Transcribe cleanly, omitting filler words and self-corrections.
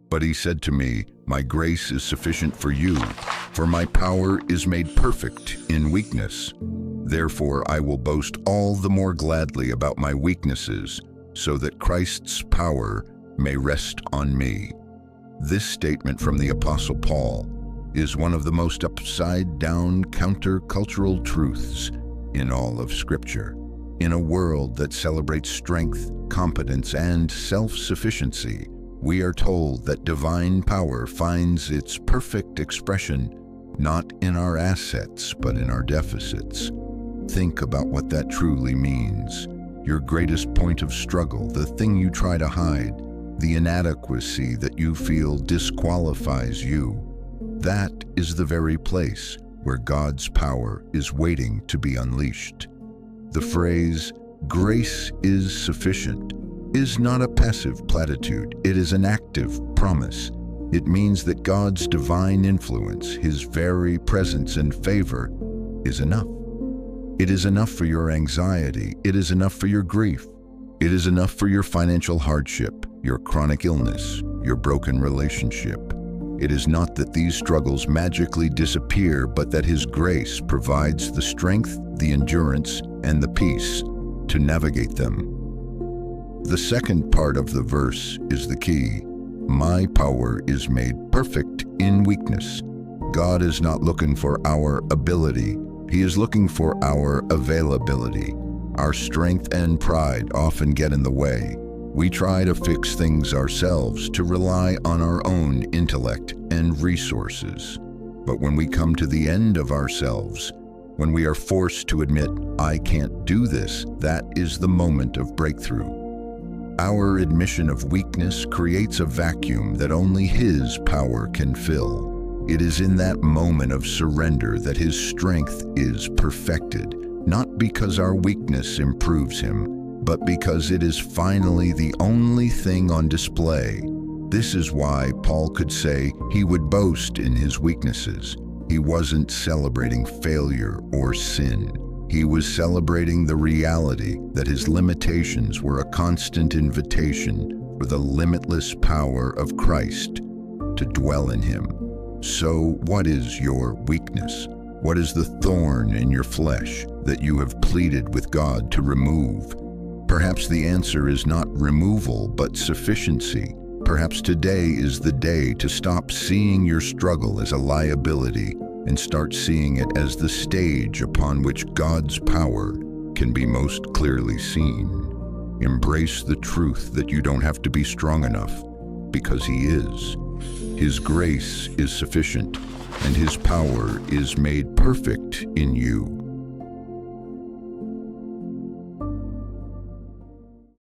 But he said to me, "My grace is sufficient for you, for my power is made perfect in weakness. Therefore I will boast all the more gladly about my weaknesses, so that Christ's power may rest on me." This statement from the Apostle Paul is one of the most upside-down countercultural truths in all of Scripture. In a world that celebrates strength, competence, and self-sufficiency, we are told that divine power finds its perfect expression not in our assets, but in our deficits. Think about what that truly means. Your greatest point of struggle, the thing you try to hide, the inadequacy that you feel disqualifies you, that is the very place where God's power is waiting to be unleashed. The phrase, "grace is sufficient," is not a passive platitude, it is an active promise. It means that God's divine influence, His very presence and favor, is enough. It is enough for your anxiety, it is enough for your grief, it is enough for your financial hardship, your chronic illness, your broken relationship. It is not that these struggles magically disappear, but that His grace provides the strength, the endurance, and the peace to navigate them. The second part of the verse is the key. My power is made perfect in weakness. God is not looking for our ability. He is looking for our availability. Our strength and pride often get in the way. We try to fix things ourselves, to rely on our own intellect and resources. But when we come to the end of ourselves, when we are forced to admit, "I can't do this," that is the moment of breakthrough. Our admission of weakness creates a vacuum that only His power can fill. It is in that moment of surrender that His strength is perfected, not because our weakness improves Him, but because it is finally the only thing on display. This is why Paul could say he would boast in his weaknesses. He wasn't celebrating failure or sin. He was celebrating the reality that his limitations were a constant invitation for the limitless power of Christ to dwell in him. So, what is your weakness? What is the thorn in your flesh that you have pleaded with God to remove? Perhaps the answer is not removal, but sufficiency. Perhaps today is the day to stop seeing your struggle as a liability and start seeing it as the stage upon which God's power can be most clearly seen. Embrace the truth that you don't have to be strong enough, because He is. His grace is sufficient, and His power is made perfect in you.